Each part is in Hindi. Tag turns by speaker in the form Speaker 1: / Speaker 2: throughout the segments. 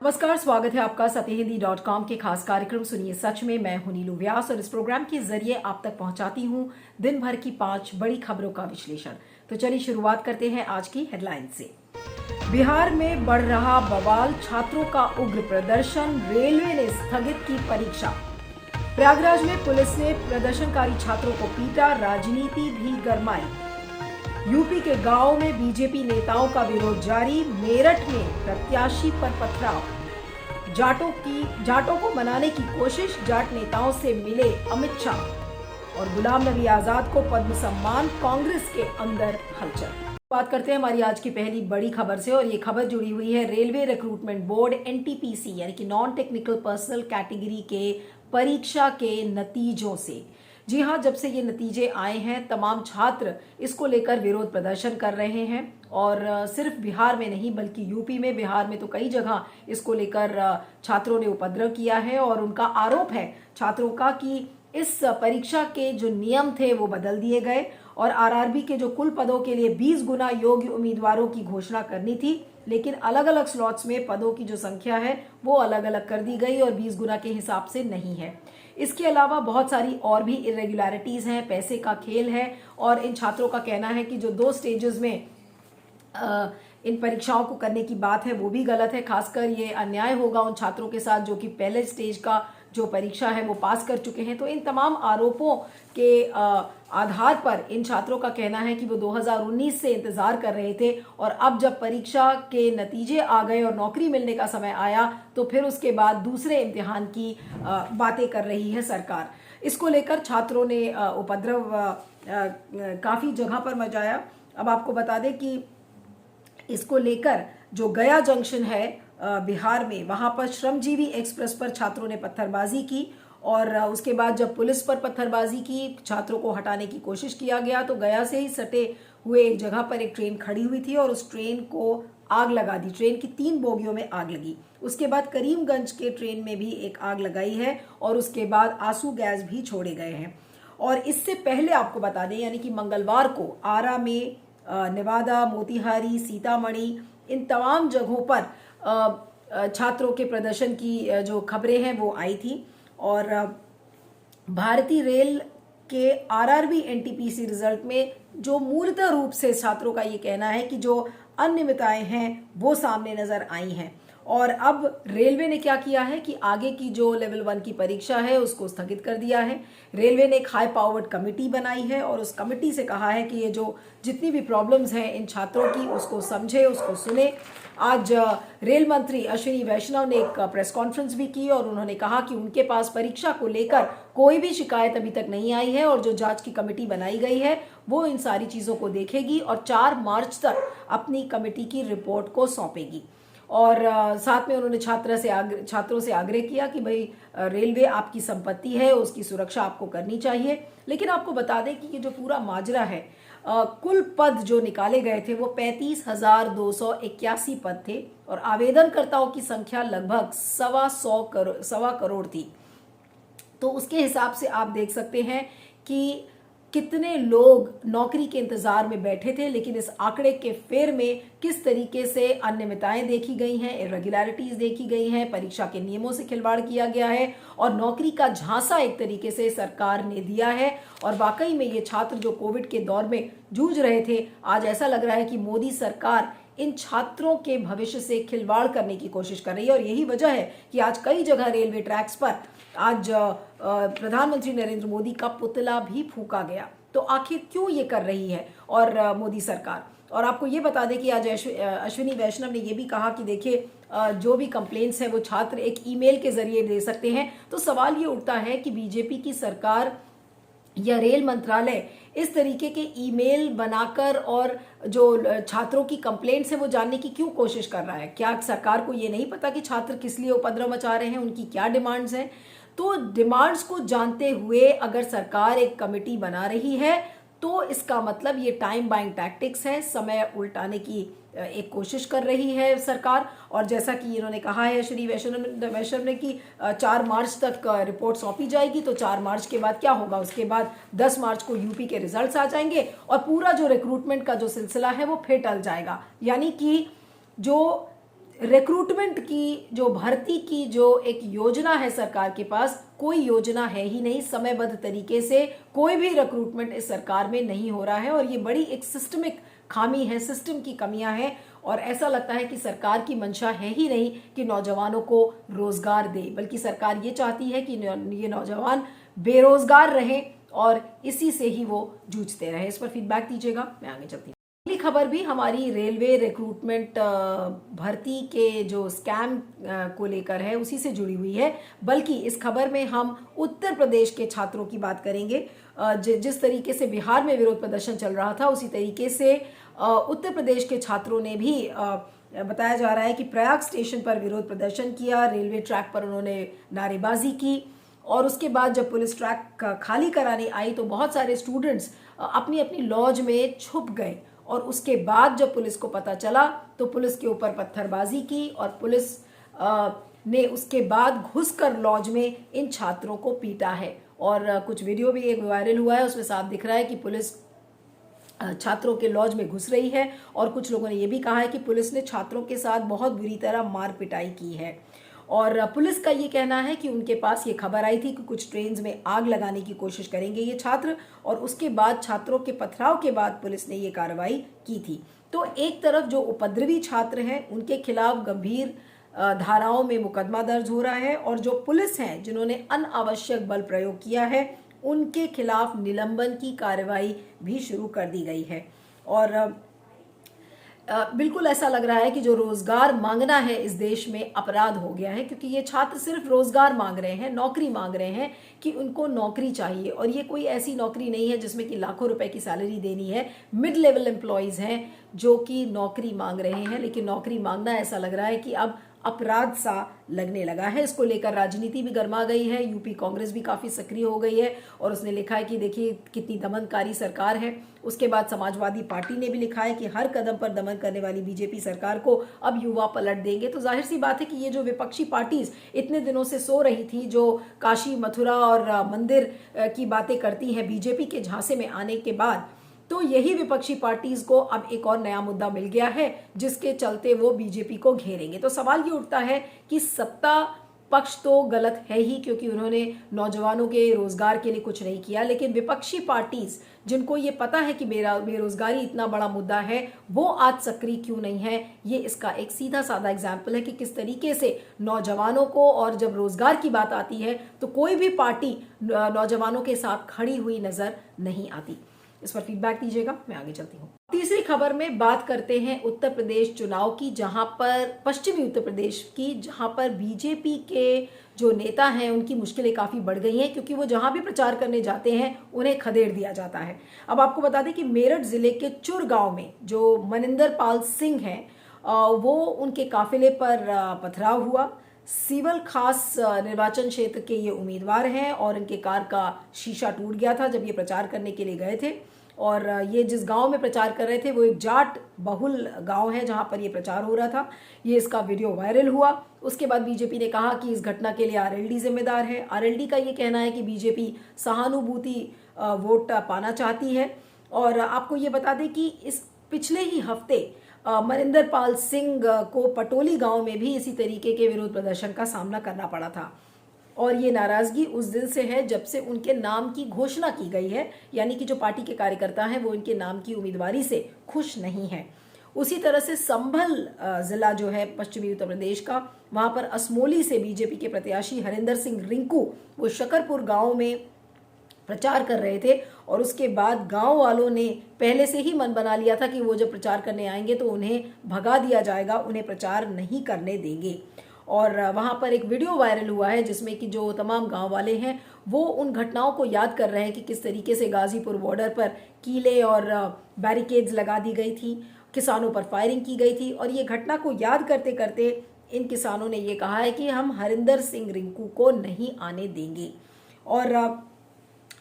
Speaker 1: नमस्कार, स्वागत है आपका सत्यहिंदी.com के खास कार्यक्रम सुनिए सच में। मैं हूं नीलू व्यास और इस प्रोग्राम के जरिए आप तक पहुंचाती हूं दिन भर की 5 बड़ी खबरों का विश्लेषण। तो चलिए शुरुआत करते हैं आज की हेडलाइन से। बिहार में बढ़ रहा बवाल, छात्रों का उग्र प्रदर्शन, रेलवे ने स्थगित की परीक्षा। प्रयागराज में पुलिस ने प्रदर्शनकारी छात्रों को पीटा, राजनीति भी गरमाई। यूपी के गांवों में बीजेपी नेताओं का विरोध जारी, मेरठ में प्रत्याशी पर पथराव। जाटों को मनाने की कोशिश, जाट नेताओं से मिले अमित शाह। और गुलाम नबी आजाद को पद्म सम्मान, कांग्रेस के अंदर हलचल। बात करते हैं हमारी आज की पहली बड़ी खबर से और ये खबर जुड़ी हुई है रेलवे रिक्रूटमेंट बोर्ड एनटीपीसी यानी कि नॉन टेक्निकल पर्सनल कैटेगरी के परीक्षा के नतीजों से। जी हाँ, जब से ये नतीजे आए हैं तमाम छात्र इसको लेकर विरोध प्रदर्शन कर रहे हैं और सिर्फ बिहार में नहीं बल्कि यूपी में, बिहार में तो कई जगह इसको लेकर छात्रों ने उपद्रव किया है और उनका आरोप है छात्रों का कि इस परीक्षा के जो नियम थे वो बदल दिए गए और आरआरबी के जो कुल पदों के लिए 20 गुना योग्य उम्मीदवारों की घोषणा करनी थी, लेकिन अलग अलग स्लॉट्स में पदों की जो संख्या है वो अलग अलग कर दी गई और 20 गुना के हिसाब से नहीं है। इसके अलावा बहुत सारी और भी इरेगुलरिटीज हैं, पैसे का खेल है और इन छात्रों का कहना है कि जो 2 स्टेजेस में इन परीक्षाओं को करने की बात है वो भी गलत है। खासकर ये अन्याय होगा उन छात्रों के साथ जो कि पहले स्टेज का जो परीक्षा है वो पास कर चुके हैं। तो इन तमाम आरोपों के आधार पर इन छात्रों का कहना है कि वो 2019 से इंतजार कर रहे थे और अब जब परीक्षा के नतीजे आ गए और नौकरी मिलने का समय आया तो फिर उसके बाद दूसरे इम्तिहान की बातें कर रही है सरकार। इसको लेकर छात्रों ने उपद्रव काफ़ी जगह पर मचाया। अब आपको बता दें कि इसको लेकर जो गया जंक्शन है बिहार में, वहां पर श्रमजीवी एक्सप्रेस पर छात्रों ने पत्थरबाजी की और उसके बाद जब पुलिस पर पत्थरबाजी की, छात्रों को हटाने की कोशिश किया गया तो गया से ही सटे हुए एक जगह पर एक ट्रेन खड़ी हुई थी और उस ट्रेन को आग लगा दी। ट्रेन की 3 बोगियों में आग लगी। उसके बाद करीमगंज के ट्रेन में भी एक आग लगाई है और उसके बाद आंसू गैस भी छोड़े गए हैं। और इससे पहले आपको बता दें यानी कि मंगलवार को आरा में, नेवादा, मोतिहारी, सीतामढ़ी, इन तमाम जगहों पर छात्रों के प्रदर्शन की जो खबरें हैं वो आई थी और भारतीय रेल के आरआरबी एनटीपीसी रिजल्ट में जो मूलतः रूप से छात्रों का ये कहना है कि जो अनियमितताएं हैं वो सामने नजर आई हैं। और अब रेलवे ने क्या किया है कि आगे की जो लेवल 1 की परीक्षा है उसको स्थगित कर दिया है। रेलवे ने एक हाई पावर्ड कमेटी बनाई है और उस कमेटी से कहा है कि ये जो जितनी भी प्रॉब्लम्स हैं इन छात्रों की उसको समझे, उसको सुने। आज रेल मंत्री अश्विनी वैष्णव ने एक प्रेस कॉन्फ्रेंस भी की और उन्होंने कहा कि उनके पास परीक्षा को लेकर कोई भी शिकायत अभी तक नहीं आई है और जो जांच की कमेटी बनाई गई है वो इन सारी चीज़ों को देखेगी और 4 मार्च तक अपनी कमेटी की रिपोर्ट को सौंपेगी। और साथ में उन्होंने छात्रों से आग्रह किया कि भाई रेलवे आपकी संपत्ति है, उसकी सुरक्षा आपको करनी चाहिए। लेकिन आपको बता दें कि ये जो पूरा माजरा है, कुल पद जो निकाले गए थे वो 35,281 पद थे और आवेदनकर्ताओं की संख्या लगभग 1.25 करोड़ थी। तो उसके हिसाब से आप देख सकते हैं कि कितने लोग नौकरी के इंतजार में बैठे थे। लेकिन इस आंकड़े के फेर में किस तरीके से अनियमितताएं देखी गई हैं, इरेगुलरिटीज देखी गई हैं, परीक्षा के नियमों से खिलवाड़ किया गया है और नौकरी का झांसा एक तरीके से सरकार ने दिया है। और वाकई में ये छात्र जो कोविड के दौर में जूझ रहे थे, आज ऐसा लग रहा है कि मोदी सरकार इन छात्रों के भविष्य से खिलवाड़ करने की कोशिश कर रही है। और यही वजह है कि आज कई जगह रेलवे ट्रैक्स पर आज प्रधानमंत्री नरेंद्र मोदी का पुतला भी फूंका गया। तो आखिर क्यों ये कर रही है और मोदी सरकार। और आपको ये बता दें कि आज अश्विनी वैष्णव ने ये भी कहा कि देखिए जो भी कंप्लेंट्स हैं वो छात्र एक ईमेल के जरिए दे सकते हैं। तो सवाल ये उठता है कि बीजेपी की सरकार या रेल मंत्रालय इस तरीके के ईमेल बनाकर और जो छात्रों की कंप्लेंट्स है वो जानने की क्यों कोशिश कर रहा है। क्या सरकार को ये नहीं पता कि छात्र किस लिए उपद्रव मचा रहे हैं, उनकी क्या डिमांड्स हैं। तो डिमांड्स को जानते हुए अगर सरकार एक कमेटी बना रही है तो इसका मतलब ये टाइम बाइंग टैक्टिक्स है, समय उल्टाने की एक कोशिश कर रही है सरकार। और जैसा कि इन्होंने कहा है श्री वैष्णव ने कि 4 मार्च तक रिपोर्ट सौंपी जाएगी। तो 4 मार्च के बाद क्या होगा, उसके बाद 10 मार्च को यूपी के रिजल्ट्स आ जाएंगे और पूरा जो रिक्रूटमेंट का जो सिलसिला है वो फिर टल जाएगा। यानी कि जो रिक्रूटमेंट की जो भर्ती की जो एक योजना है सरकार के पास, कोई योजना है ही नहीं। समयबद्ध तरीके से कोई भी रिक्रूटमेंट इस सरकार में नहीं हो रहा है और ये बड़ी एक सिस्टमिक खामी है, सिस्टम की कमियां हैं। और ऐसा लगता है कि सरकार की मंशा है ही नहीं कि नौजवानों को रोजगार दे, बल्कि सरकार ये चाहती है कि ये नौजवान बेरोजगार रहें और इसी से ही वो जूझते रहे। इस पर फीडबैक दीजिएगा, मैं आगे चलती हूँ। अगली खबर भी हमारी रेलवे रिक्रूटमेंट भर्ती के जो स्कैम को लेकर है, उसी से जुड़ी हुई है। बल्कि इस खबर में हम उत्तर प्रदेश के छात्रों की बात करेंगे। जिस तरीके से बिहार में विरोध प्रदर्शन चल रहा था, उसी तरीके से उत्तर प्रदेश के छात्रों ने भी बताया जा रहा है कि प्रयाग स्टेशन पर विरोध प्रदर्शन किया, रेलवे ट्रैक पर उन्होंने नारेबाजी की और उसके बाद जब पुलिस ट्रैक खाली कराने आई तो बहुत सारे स्टूडेंट्स अपनी अपनी लॉज में छुप गए और उसके बाद जब पुलिस को पता चला तो पुलिस के ऊपर पत्थरबाजी की और पुलिस ने उसके बाद घुसकर लॉज में इन छात्रों को पीटा है। और कुछ वीडियो भी एक वायरल हुआ है, उसमें साफ दिख रहा है कि पुलिस छात्रों के लॉज में घुस रही है और कुछ लोगों ने यह भी कहा है कि पुलिस ने छात्रों के साथ बहुत बुरी तरह मार पिटाई की है। और पुलिस का ये कहना है कि उनके पास ये खबर आई थी कि कुछ ट्रेन्स में आग लगाने की कोशिश करेंगे ये छात्र, और उसके बाद छात्रों के पथराव के बाद पुलिस ने ये कार्रवाई की थी। तो एक तरफ जो उपद्रवी छात्र हैं उनके खिलाफ गंभीर धाराओं में मुकदमा दर्ज हो रहा है और जो पुलिस हैं जिन्होंने अनावश्यक बल प्रयोग किया है उनके खिलाफ निलंबन की कार्रवाई भी शुरू कर दी गई है। और बिल्कुल ऐसा लग रहा है कि जो रोजगार मांगना है इस देश में अपराध हो गया है, क्योंकि ये छात्र सिर्फ रोजगार मांग रहे हैं, नौकरी मांग रहे हैं कि उनको नौकरी चाहिए। और ये कोई ऐसी नौकरी नहीं है जिसमें कि लाखों रुपए की सैलरी देनी है। मिड लेवल एम्प्लॉयज हैं जो कि नौकरी मांग रहे हैं, लेकिन नौकरी मांगना ऐसा लग रहा है कि अब अपराध सा लगने लगा है। इसको लेकर राजनीति भी गर्मा गई है, यूपी कांग्रेस भी काफी सक्रिय हो गई है और उसने लिखा है कि देखिए कितनी दमनकारी सरकार है। उसके बाद समाजवादी पार्टी ने भी लिखा है कि हर कदम पर दमन करने वाली बीजेपी सरकार को अब युवा पलट देंगे। तो जाहिर सी बात है कि ये जो विपक्षी पार्टीज इतने दिनों से सो रही थी, जो काशी मथुरा और मंदिर की बातें करती हैं बीजेपी के झांसे में आने के बाद, तो यही विपक्षी पार्टीज को अब एक और नया मुद्दा मिल गया है जिसके चलते वो बीजेपी को घेरेंगे। तो सवाल ये उठता है कि सत्ता पक्ष तो गलत है ही, क्योंकि उन्होंने नौजवानों के रोजगार के लिए कुछ नहीं किया, लेकिन विपक्षी पार्टीज जिनको ये पता है कि बेरोजगारी इतना बड़ा मुद्दा है, वो आज सक्रिय क्यों नहीं है। ये इसका एक सीधा साधा एग्जाम्पल है कि किस तरीके से नौजवानों को, और जब रोजगार की बात आती है तो कोई भी पार्टी नौजवानों के साथ खड़ी हुई नजर नहीं आती। इस पर फीडबैक दीजिएगा, मैं आगे चलती हूँ। तीसरी खबर में बात करते हैं उत्तर प्रदेश चुनाव की, जहां पर पश्चिमी उत्तर प्रदेश की, जहां पर बीजेपी के जो नेता हैं उनकी मुश्किलें काफ़ी बढ़ गई हैं, क्योंकि वो जहां भी प्रचार करने जाते हैं उन्हें खदेड़ दिया जाता है। अब आपको बता दें कि मेरठ जिले के चुर गांव में जो मनिंदर पाल सिंह हैं, वो उनके काफिले पर पथराव हुआ। सिवल खास निर्वाचन क्षेत्र के ये उम्मीदवार हैं और इनके कार का शीशा टूट गया था जब ये प्रचार करने के लिए गए थे। और ये जिस गांव में प्रचार कर रहे थे वो एक जाट बहुल गांव है जहां पर ये प्रचार हो रहा था। ये इसका वीडियो वायरल हुआ। उसके बाद बीजेपी ने कहा कि इस घटना के लिए आरएलडी जिम्मेदार है। आरएलडी का ये कहना है कि बीजेपी सहानुभूति वोट पाना चाहती है। और आपको ये बता दें कि इस पिछले ही हफ्ते मनिंदर पाल सिंह को पटोली गांव में भी इसी तरीके के विरोध प्रदर्शन का सामना करना पड़ा था। और ये नाराजगी उस दिन से है जब से उनके नाम की घोषणा की गई है, यानी कि जो पार्टी के कार्यकर्ता हैं वो इनके नाम की उम्मीदवारी से खुश नहीं है। उसी तरह से संभल जिला जो है पश्चिमी उत्तर प्रदेश का, वहां पर असमोली से बीजेपी के प्रत्याशी हरिंदर सिंह रिंकू वो शकरपुर गांव में प्रचार कर रहे थे और उसके बाद गांव वालों ने पहले से ही मन बना लिया था कि वो जब प्रचार करने आएंगे तो उन्हें भगा दिया जाएगा, उन्हें प्रचार नहीं करने देंगे। और वहां पर एक वीडियो वायरल हुआ है जिसमें कि जो तमाम गांव वाले हैं वो उन घटनाओं को याद कर रहे हैं कि किस तरीके से गाजीपुर बॉर्डर पर कीले और बैरिकेड्स लगा दी गई थी, किसानों पर फायरिंग की गई थी। और ये घटना को याद करते करते इन किसानों ने ये कहा है कि हम हरिंदर सिंह रिंकू को नहीं आने देंगे। और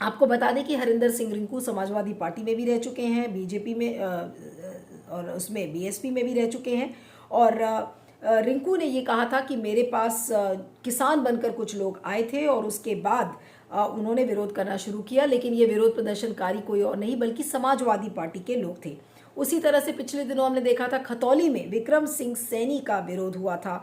Speaker 1: आपको बता दें कि हरिंदर सिंह रिंकू समाजवादी पार्टी में भी रह चुके हैं, बीजेपी में और उसमें बीएसपी में भी रह चुके हैं। और रिंकू ने ये कहा था कि मेरे पास किसान बनकर कुछ लोग आए थे और उसके बाद उन्होंने विरोध करना शुरू किया, लेकिन ये विरोध प्रदर्शनकारी कोई और नहीं बल्कि समाजवादी पार्टी के लोग थे। उसी तरह से पिछले दिनों हमने देखा था खतौली में विक्रम सिंह सैनी का विरोध हुआ था।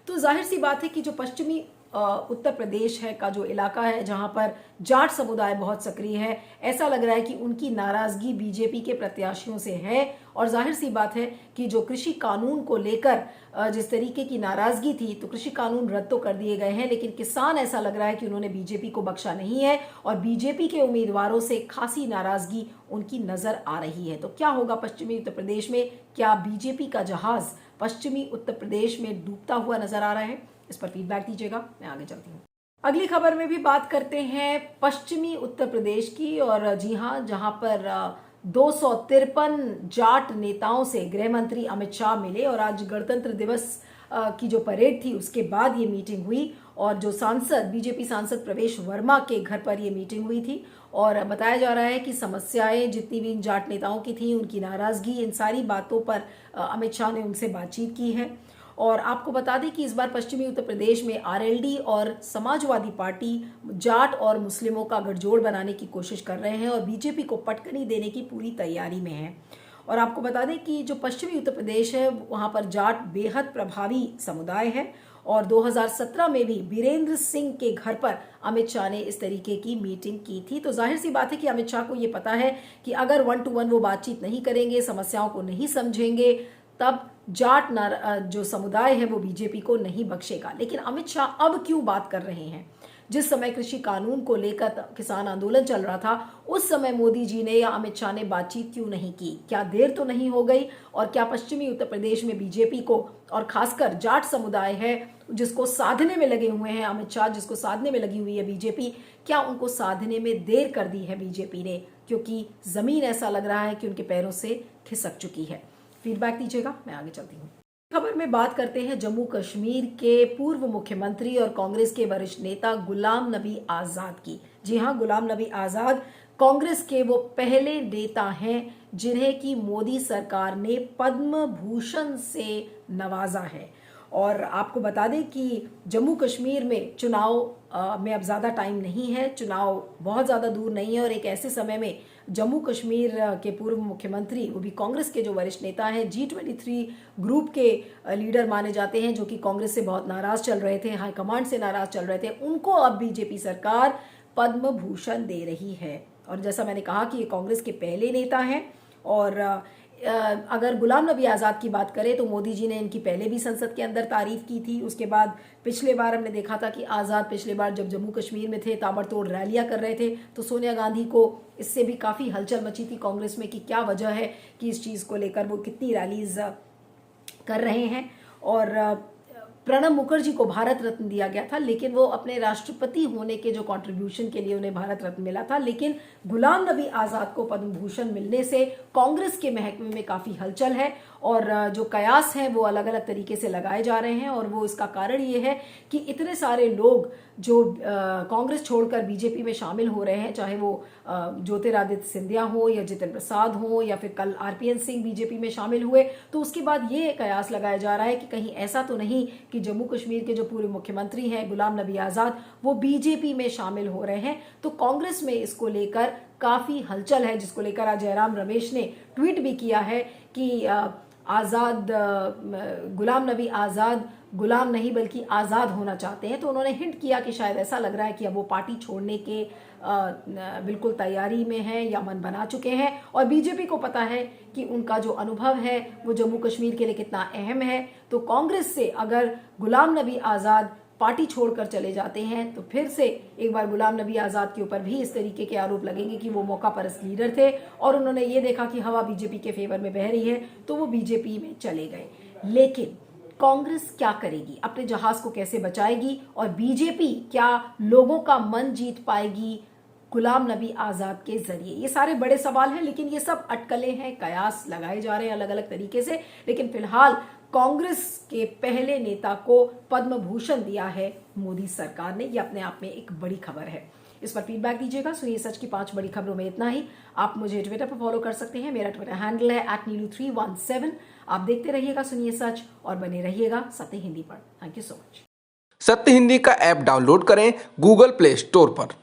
Speaker 1: तो जाहिर सी बात है कि जो पश्चिमी उत्तर प्रदेश है का जो इलाका है जहां पर जाट समुदाय बहुत सक्रिय है, ऐसा लग रहा है कि उनकी नाराजगी बीजेपी के प्रत्याशियों से है। और जाहिर सी बात है कि जो कृषि कानून को लेकर जिस तरीके की नाराजगी थी, तो कृषि कानून रद्द तो कर दिए गए हैं, लेकिन किसान ऐसा लग रहा है कि उन्होंने बीजेपी को बख्शा नहीं है और बीजेपी के उम्मीदवारों से खासी नाराजगी उनकी नजर आ रही है। तो क्या होगा पश्चिमी उत्तर प्रदेश में? क्या बीजेपी का जहाज पश्चिमी उत्तर प्रदेश में डूबता हुआ नजर आ रहा है? इस पर फीडबैक दीजिएगा, मैं आगे चलती हूँ। अगली खबर में भी बात करते हैं पश्चिमी उत्तर प्रदेश की, और जी हाँ, जहां पर 253 जाट नेताओं से गृह मंत्री अमित शाह मिले और आज गणतंत्र दिवस की जो परेड थी उसके बाद ये मीटिंग हुई और जो बीजेपी सांसद प्रवेश वर्मा के घर पर ये मीटिंग हुई थी। और बताया जा रहा है कि समस्याएं जितनी भी इन जाट नेताओं की थी, उनकी नाराजगी, इन सारी बातों पर अमित शाह ने उनसे बातचीत की है। और आपको बता दें कि इस बार पश्चिमी उत्तर प्रदेश में आरएलडी और समाजवादी पार्टी जाट और मुस्लिमों का गठजोड़ बनाने की कोशिश कर रहे हैं और बीजेपी को पटकनी देने की पूरी तैयारी में है। और आपको बता दें कि जो पश्चिमी उत्तर प्रदेश है वहां पर जाट बेहद प्रभावी समुदाय है और 2017 में भी बीरेंद्र सिंह के घर पर अमित शाह ने इस तरीके की मीटिंग की थी। तो जाहिर सी बात है कि अमित शाह को ये पता है कि अगर 1 to 1 वो बातचीत नहीं करेंगे, समस्याओं को नहीं समझेंगे, तब जाट जो समुदाय है वो बीजेपी को नहीं बख्शेगा। लेकिन अमित शाह अब क्यों बात कर रहे हैं? जिस समय कृषि कानून को लेकर किसान आंदोलन चल रहा था, उस समय मोदी जी ने या अमित शाह ने बातचीत क्यों नहीं की? क्या देर तो नहीं हो गई? और क्या पश्चिमी उत्तर प्रदेश में बीजेपी को, और खासकर जाट समुदाय है जिसको साधने में लगे हुए हैं अमित शाह, जिसको साधने में लगी हुई है बीजेपी, क्या उनको साधने में देर कर दी है बीजेपी ने? क्योंकि जमीन ऐसा लग रहा है कि उनके पैरों से खिसक चुकी है। फीडबैक दीजिएगा, मैं आगे चलती हूँ। खबर में बात करते हैं जम्मू कश्मीर के पूर्व मुख्यमंत्री और कांग्रेस के वरिष्ठ नेता गुलाम नबी आजाद की। जी हां, गुलाम नबी आजाद कांग्रेस के वो पहले नेता हैं जिन्हें की मोदी सरकार ने पद्म भूषण से नवाजा है। और आपको बता दें कि जम्मू कश्मीर में चुनाव में अब ज़्यादा टाइम नहीं है, चुनाव बहुत ज़्यादा दूर नहीं है और एक ऐसे समय में जम्मू कश्मीर के पूर्व मुख्यमंत्री, वो भी कांग्रेस के जो वरिष्ठ नेता हैं, G23 ग्रुप के लीडर माने जाते हैं, जो कि कांग्रेस से बहुत नाराज चल रहे थे, हाईकमांड से नाराज चल रहे थे, उनको अब बीजेपी सरकार पद्म भूषण दे रही है। और जैसा मैंने कहा कि ये कांग्रेस के पहले नेता हैं और अगर गुलाम नबी आज़ाद की बात करें तो मोदी जी ने इनकी पहले भी संसद के अंदर तारीफ की थी। उसके बाद पिछले बार हमने देखा था कि आज़ाद पिछले बार जब जम्मू कश्मीर में थे, ताबड़तोड़ रैलियां कर रहे थे, तो सोनिया गांधी को इससे भी काफ़ी हलचल मची थी कांग्रेस में कि क्या वजह है कि इस चीज़ को लेकर वो कितनी रैलीज कर रहे हैं। और प्रणब मुखर्जी को भारत रत्न दिया गया था, लेकिन वो अपने राष्ट्रपति होने के जो कंट्रीब्यूशन के लिए उन्हें भारत रत्न मिला था। लेकिन गुलाम नबी आज़ाद को पद्म भूषण मिलने से कांग्रेस के महकमे में काफ़ी हलचल है और जो कयास हैं वो अलग अलग तरीके से लगाए जा रहे हैं। और वो इसका कारण ये है कि इतने सारे लोग जो कांग्रेस छोड़कर बीजेपी में शामिल हो रहे हैं, चाहे वो ज्योतिरादित्य सिंधिया हो या जितिन प्रसाद हो या फिर कल RPN सिंह बीजेपी में शामिल हुए, तो उसके बाद ये कयास लगाया जा रहा है कि कहीं ऐसा तो नहीं कि जम्मू कश्मीर के जो पूर्व मुख्यमंत्री हैं गुलाम नबी आज़ाद, वो बीजेपी में शामिल हो रहे हैं। तो कांग्रेस में इसको लेकर काफ़ी हलचल है, जिसको लेकर आज जयराम रमेश ने ट्वीट भी किया है कि गुलाम नबी आज़ाद गुलाम नहीं बल्कि आज़ाद होना चाहते हैं। तो उन्होंने हिंट किया कि शायद ऐसा लग रहा है कि अब वो पार्टी छोड़ने के बिल्कुल तैयारी में है या मन बना चुके हैं और बीजेपी को पता है कि उनका जो अनुभव है वो जम्मू कश्मीर के लिए कितना अहम है। तो कांग्रेस से अगर गुलाम नबी आज़ाद पार्टी छोड़कर चले जाते हैं तो फिर से एक बार गुलाम नबी आज़ाद के ऊपर भी इस तरीके के आरोप लगेंगे कि वो मौका परस्त लीडर थे और उन्होंने ये देखा कि हवा बीजेपी के फेवर में बह रही है तो वो बीजेपी में चले गए। लेकिन कांग्रेस क्या करेगी, अपने जहाज को कैसे बचाएगी और बीजेपी क्या लोगों का मन जीत पाएगी गुलाम नबी आज़ाद के जरिए? ये सारे बड़े सवाल हैं, लेकिन ये सब अटकलें हैं, कयास लगाए जा रहे हैं अलग अलग तरीके से। लेकिन फिलहाल कांग्रेस के पहले नेता को पद्म भूषण दिया है मोदी सरकार ने। ये अपने आप में एक बड़ी खबर है। इस पर फीडबैक दीजिएगा। सुनिए सच की 5 बड़ी खबरों में इतना ही। आप मुझे ट्विटर पर फॉलो कर सकते हैं, मेरा ट्विटर हैंडल है @neelu317। आप देखते रहिएगा सुनिए सच और बने रहिएगा सत्य हिंदी पर। Thank you so much.
Speaker 2: सत्य हिंदी का ऐप डाउनलोड करें गूगल प्ले स्टोर पर।